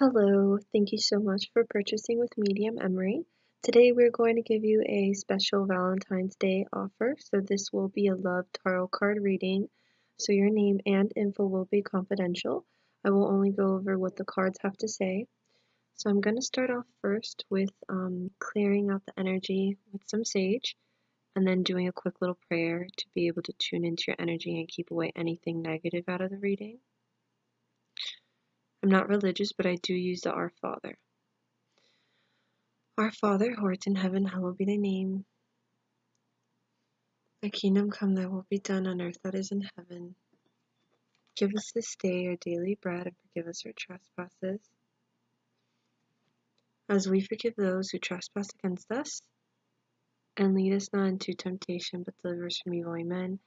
Hello, thank you so much for purchasing with Medium Emary. Today we're going to give you a special Valentine's Day offer. So this will be a love tarot card reading. So your name and info will be confidential. I will only go over what the cards have to say. So I'm going to start off first with clearing out the energy with some sage, and then doing a quick little prayer to be able to tune into your energy and keep away anything negative out of the reading. I'm not religious, but I do use the Our Father. Our Father, who art in heaven, hallowed be thy name. Thy kingdom come, thy will be done on earth as it is in heaven. Give us this day our daily bread, and forgive us our trespasses, as we forgive those who trespass against us. And lead us not into temptation, but deliver us from evil. Amen.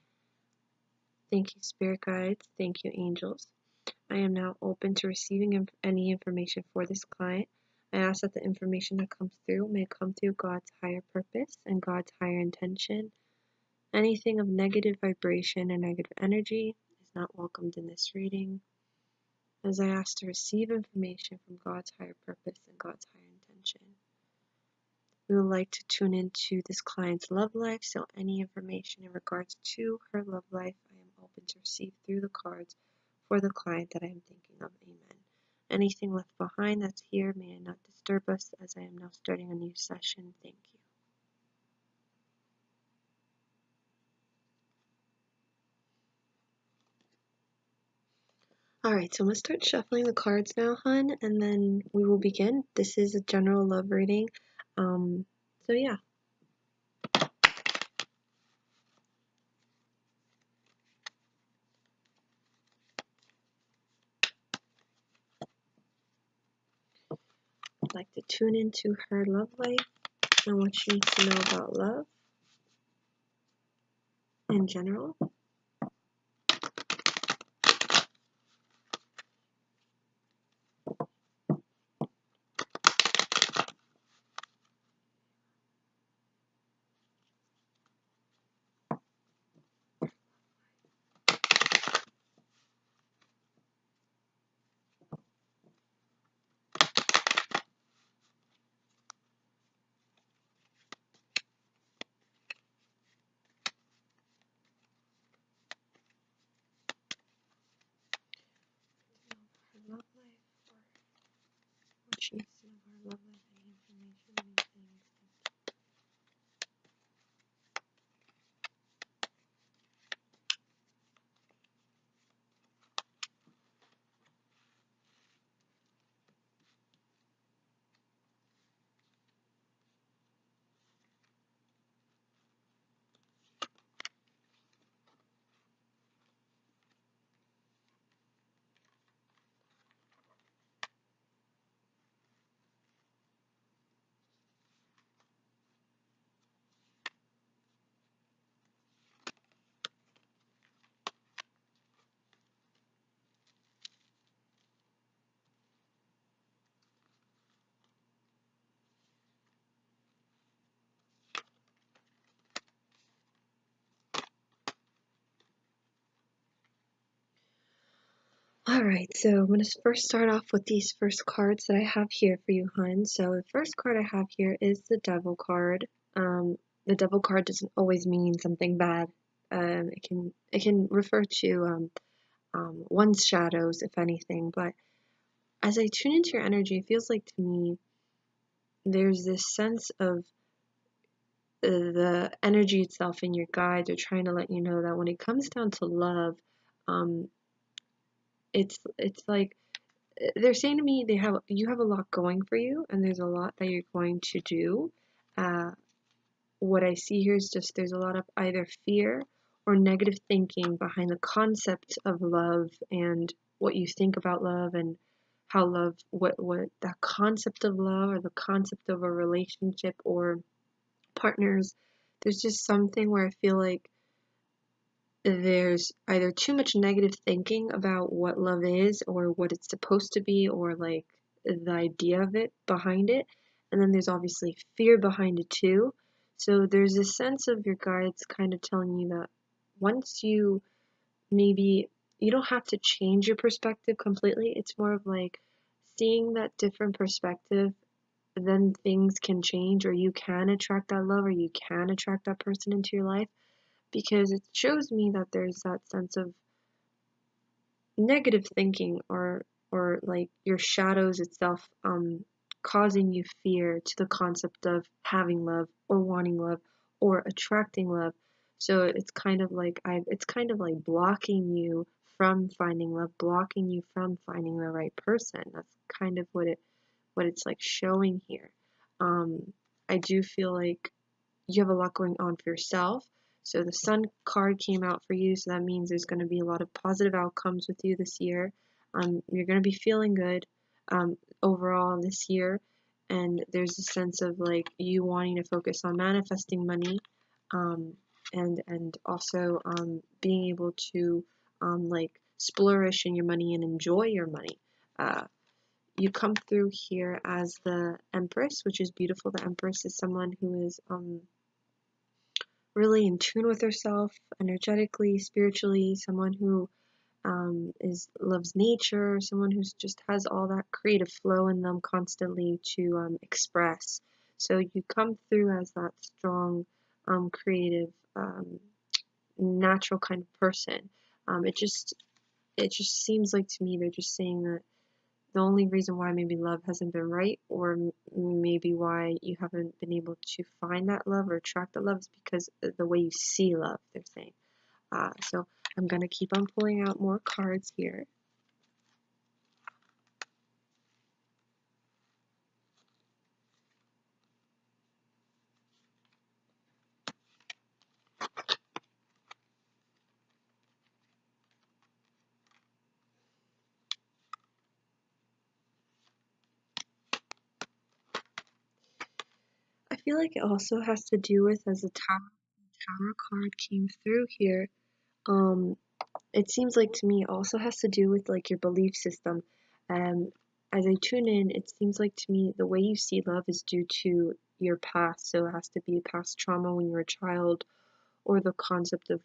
Thank you, spirit guides. Thank you, angels. I am now open to receiving any information for this client. I ask that the information that comes through may come through God's higher purpose and God's higher intention. Anything of negative vibration or negative energy is not welcomed in this reading, as I ask to receive information from God's higher purpose and God's higher intention. We would like to tune into this client's love life, so any information in regards to her love life, I am open to receive through the cards for the client that I am thinking of. Amen. Anything left behind that's here may not disturb us, as I am now starting a new session. Thank you. Alright, so I'm going to start shuffling the cards now, hun, and then we will begin. This is a general love reading. So yeah. I'd like to tune into her love life and what she needs to know about love in general. Love life, or what she needs to know about her love life, any information, anything. Alright, so I'm going to first start off with these first cards that I have here for you, hun. So the first card I have here is the Devil card. The Devil card doesn't always mean something bad. It can refer to one's shadows, if anything. But as I tune into your energy, it feels like to me there's this sense of the energy itself and your guides are trying to let you know that when it comes down to love, it's like they're saying to me you have a lot going for you, and there's a lot that you're going to do. What I see here is just there's a lot of either fear or negative thinking behind the concept of love and what you think about love and how love, what that concept of love or the concept of a relationship or partners. There's just something where I feel like there's either too much negative thinking about what love is or what it's supposed to be or like the idea of it behind it, and then there's obviously fear behind it too. So there's a sense of your guides kind of telling you that once you maybe you don't have to change your perspective completely. It's more of like seeing that different perspective, then things can change, or you can attract that love, or you can attract that person into your life, because it shows me that there's that sense of negative thinking, or like your shadows itself causing you fear to the concept of having love or wanting love or attracting love. So it's kind of like blocking you from finding love, blocking you from finding the right person. That's kind of what it's like showing here. I do feel like you have a lot going on for yourself. So the Sun card came out for you, so that means there's going to be a lot of positive outcomes with you this year. You're going to be feeling good overall this year, and there's a sense of like you wanting to focus on manifesting money, um, and also being able to like splurge in your money and enjoy your money. You come through here as the Empress, which is beautiful. The Empress is someone who is really in tune with herself energetically, spiritually, someone who is loves nature, someone who's just has all that creative flow in them constantly to express. So you come through as that strong, creative, natural kind of person. It just seems like to me they're just saying that the only reason why maybe love hasn't been right, or maybe why you haven't been able to find that love or attract that love, is because the way you see love, they're saying. So I'm going to keep on pulling out more cards here. I feel like it also has to do with, as the tower card came through here, um, it seems like to me it also has to do with like your belief system. Um, as I tune in, it seems like to me the way you see love is due to your past. So it has to be past trauma when you were a child, or the concept of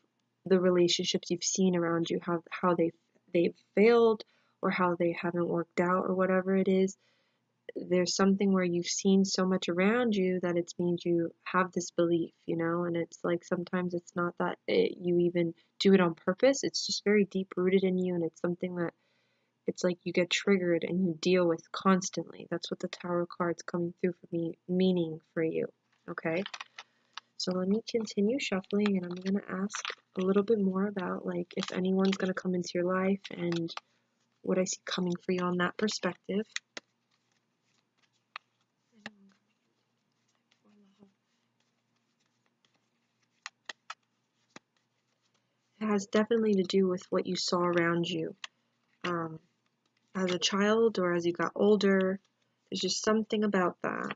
the relationships you've seen around you, how they've failed, or how they haven't worked out, or whatever it is. There's something where you've seen so much around you that it's made you have this belief, and it's like sometimes it's not that you even do it on purpose. It's just very deep rooted in you, and it's something that it's like you get triggered and you deal with constantly. That's what the Tower card's coming through for me, meaning for you. Okay, so let me continue shuffling, and I'm gonna ask a little bit more about like if anyone's gonna come into your life and what I see coming for you on that perspective. It has definitely to do with what you saw around you um, as a child or as you got older. There's just something about that.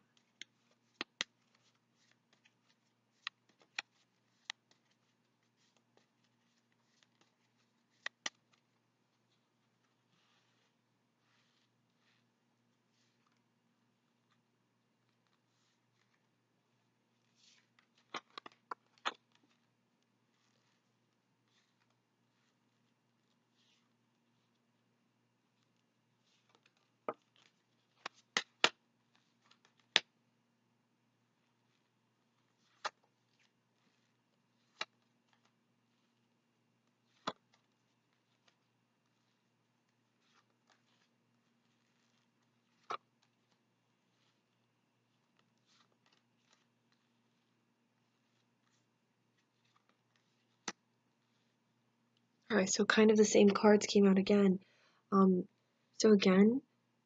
Alright, so kind of the same cards came out again. Um, so again,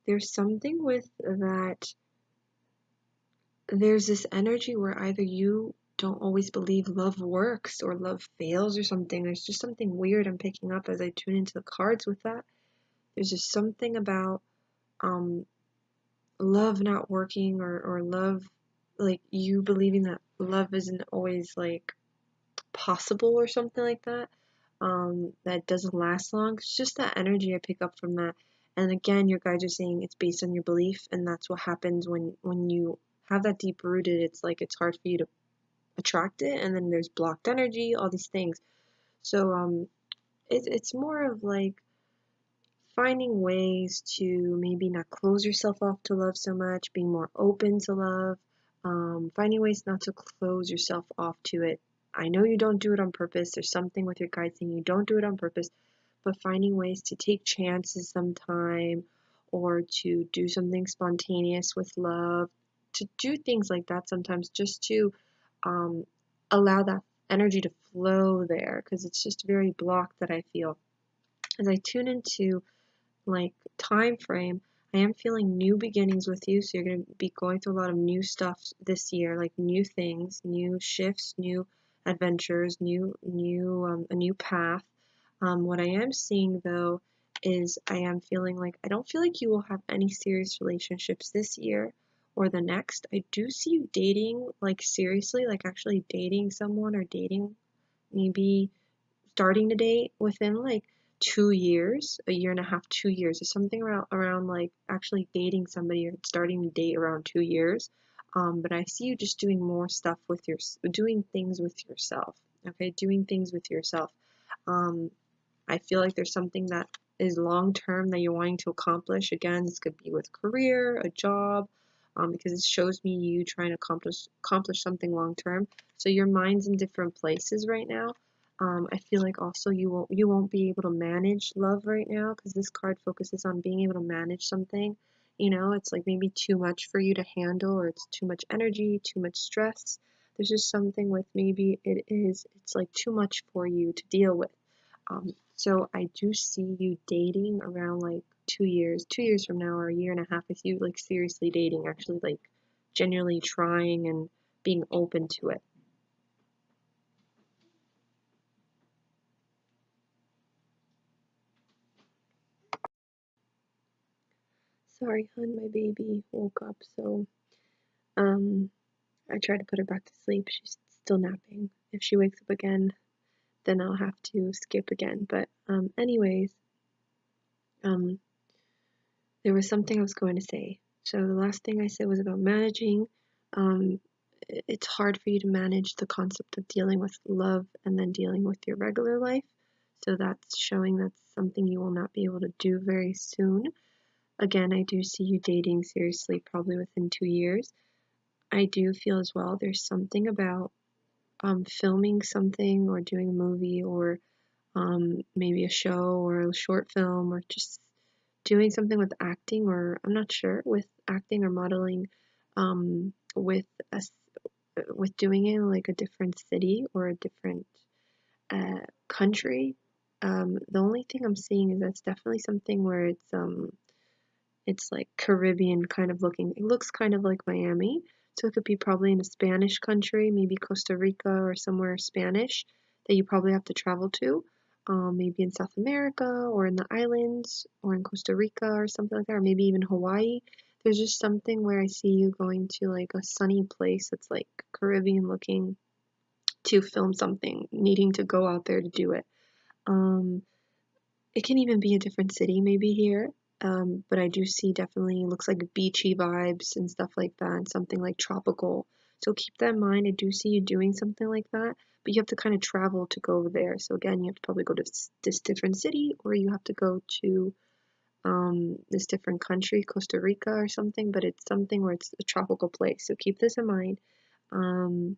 there's something with that. There's this energy where either you don't always believe love works or love fails or something. There's just something weird I'm picking up as I tune into the cards with that. There's just something about um, love not working, or love, like you believing that love isn't always like possible or something like that, that doesn't last long. It's just that energy I pick up from that. And again, your guides are saying it's based on your belief, and that's what happens when you have that deep rooted. It's like it's hard for you to attract it, and then there's blocked energy, all these things. So it's more of like finding ways to maybe not close yourself off to love so much, being more open to love, finding ways not to close yourself off to it. I know you don't do it on purpose. There's something with your guide saying you don't do it on purpose, but finding ways to take chances sometime or to do something spontaneous with love, to do things like that sometimes just to um, allow that energy to flow there because it's just very blocked that I feel. As I tune into like time frame, I am feeling new beginnings with you. So you're going to be going through a lot of new stuff this year, like new things, new shifts, new adventures, a new path. What I am seeing though is I am feeling like I don't feel like you will have any serious relationships this year or the next. I do see you dating, like seriously, like actually dating someone or dating maybe starting to date within like 2 years, a year and a half, 2 years, or something around like actually dating somebody or starting to date around 2 years. But I see you just doing more stuff with doing things with yourself. Okay, doing things with yourself. Um, I feel like there's something that is long term that you're wanting to accomplish. Again, this could be with career, a job, because it shows me you trying to accomplish something long term. So your mind's in different places right now. I feel like also you won't be able to manage love right now because this card focuses on being able to manage something. You know, it's like maybe too much for you to handle, or it's too much energy, too much stress. There's just something with maybe it's like too much for you to deal with. So I do see you dating around like 2 years, 2 years from now or a year and a half. I see you like seriously dating, actually like genuinely trying and being open to it. Sorry, hun, my baby woke up, so um I tried to put her back to sleep. She's still napping. If she wakes up again, then I'll have to skip again. But anyways, um there was something I was going to say. So the last thing I said was about managing. Um, it's hard for you to manage the concept of dealing with love and then dealing with your regular life. So that's showing that's something you will not be able to do very soon. Again, I do see you dating seriously probably within 2 years. I do feel as well there's something about filming something or doing a movie or maybe a show or a short film or just doing something with acting, or I'm not sure, with acting or modeling, with us with doing it in like a different city or a different country. The only thing I'm seeing is that's definitely something where it's like Caribbean kind of looking. It looks kind of like Miami, so it could be probably in a Spanish country, maybe Costa Rica or somewhere Spanish that you probably have to travel to. Maybe in South America or in the islands or in Costa Rica or something like that, or maybe even Hawaii. There's just something where I see you going to like a sunny place that's like Caribbean looking to film something, needing to go out there to do it. Um, it can even be a different city maybe here. But I do see definitely looks like beachy vibes and stuff like that, and something like tropical. So keep that in mind. I do see you doing something like that, but you have to kind of travel to go there. So again, you have to probably go to this different city, or you have to go to this different country, Costa Rica or something. But it's something where it's a tropical place. So keep this in mind. Um,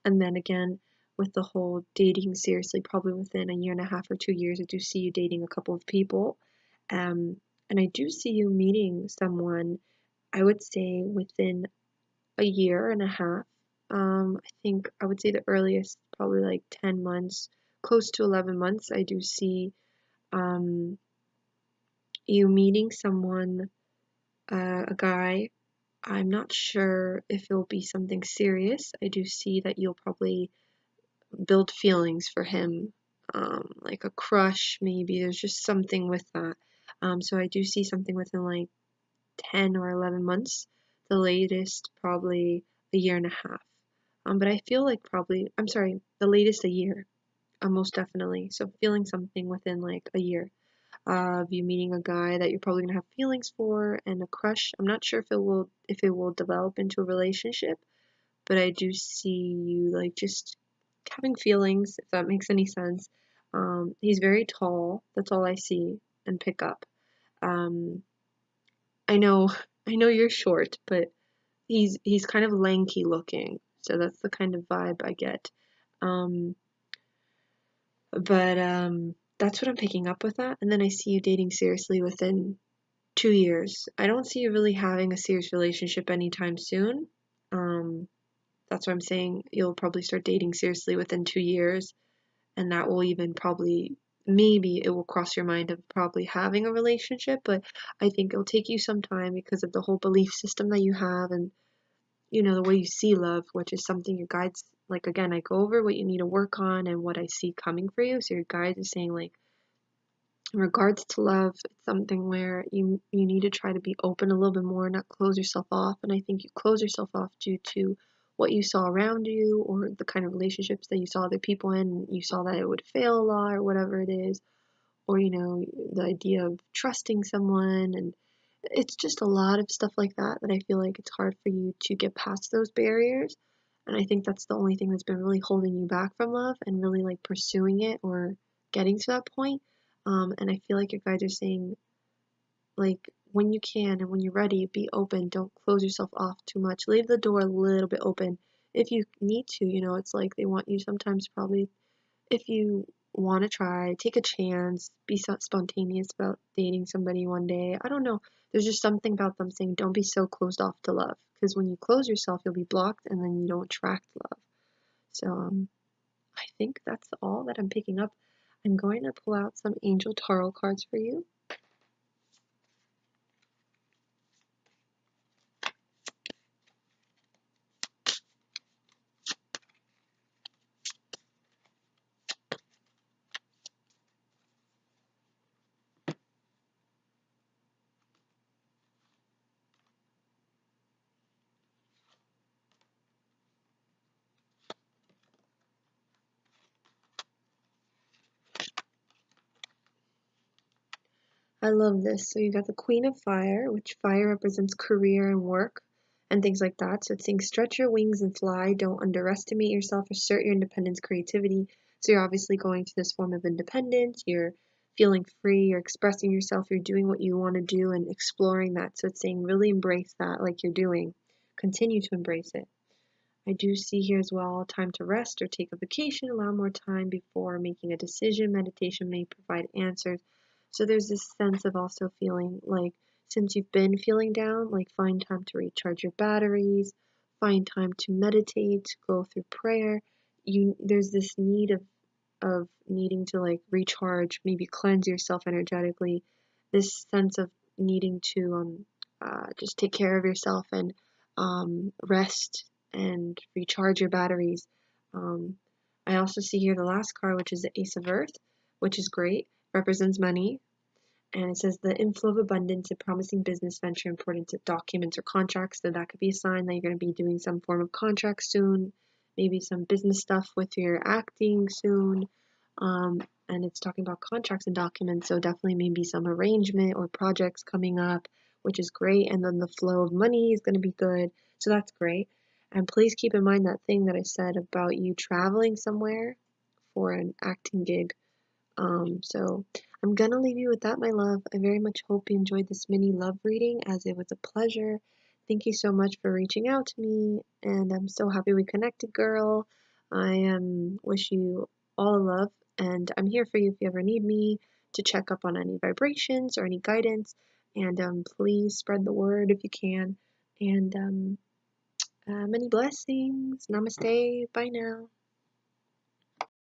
and then again, with the whole dating seriously, probably within a year and a half or 2 years, I do see you dating a couple of people. Um, and I do see you meeting someone, I would say within a year and a half. I think I would say the earliest, probably like 10 months, close to 11 months. I do see um, you meeting someone, a guy. I'm not sure if it'll be something serious. I do see that you'll probably build feelings for him, like a crush, maybe. There's just something with that. So I do see something within like 10 or 11 months, the latest, probably a year and a half. But I feel like probably, I'm sorry, the latest a year, most definitely. So feeling something within like a year of you meeting a guy that you're probably gonna have feelings for and a crush. I'm not sure if it will develop into a relationship, but I do see you like just having feelings, if that makes any sense. He's very tall. That's all I see and pick up. I know you're short, but he's kind of lanky looking, so that's the kind of vibe I get. Um, but that's what I'm picking up with that. And then I see you dating seriously within 2 years. I don't see you really having a serious relationship anytime soon. Um, that's what I'm saying. You'll probably start dating seriously within 2 years, and that will even probably, maybe it will cross your mind of probably having a relationship, but I think it'll take you some time because of the whole belief system that you have, and the way you see love, which is something your guides, like, again, I go over what you need to work on and what I see coming for you. So your guides are saying, like, in regards to love, it's something where you need to try to be open a little bit more, not close yourself off. And I think you close yourself off due to what you saw around you, or the kind of relationships that you saw other people in. You saw that it would fail a lot, or whatever it is, or the idea of trusting someone, and it's just a lot of stuff like that that I feel like it's hard for you to get past those barriers. And I think that's the only thing that's been really holding you back from love and really like pursuing it or getting to that point. And I feel like your guides are saying, like, when you can and when you're ready, be open. Don't close yourself off too much. Leave the door a little bit open if you need to. It's like they want you sometimes, probably, if you want to try, take a chance, be spontaneous about dating somebody one day. I don't know. There's just something about them saying, don't be so closed off to love. Because when you close yourself, you'll be blocked and then you don't attract love. So, I think that's all that I'm picking up. I'm going to pull out some angel tarot cards for you. I love this. So you got the Queen of Fire, which fire represents career and work and things like that. So it's saying stretch your wings and fly. Don't underestimate yourself. Assert your independence, creativity. So you're obviously going to this form of independence. You're feeling free. You're expressing yourself. You're doing what you want to do and exploring that. So it's saying really embrace that, like you're doing. Continue to embrace it. I do see here as well time to rest or take a vacation, allow more time before making a decision. Meditation may provide answers. So there's this sense of also feeling like, since you've been feeling down, like, find time to recharge your batteries, find time to meditate, go through prayer. There's this need of needing to, like, recharge, maybe cleanse yourself energetically, this sense of needing to just take care of yourself and rest and recharge your batteries. Um, I also see here the last card, which is the Ace of Earth, which is great, represents money, and it says the inflow of abundance, a promising business venture, important to documents or contracts. So that could be a sign that you're going to be doing some form of contract soon, maybe some business stuff with your acting soon. And it's talking about contracts and documents, so definitely maybe some arrangement or projects coming up, which is great. And then the flow of money is going to be good, so that's great. And please keep in mind that thing that I said about you traveling somewhere for an acting gig. So I'm gonna leave you with that, my love. I very much hope you enjoyed this mini love reading, as it was a pleasure. Thank you so much for reaching out to me, and I'm so happy we connected, girl. I wish you all the love, and I'm here for you if you ever need me to check up on any vibrations or any guidance. And please spread the word if you can. And many blessings. Namaste. Bye now.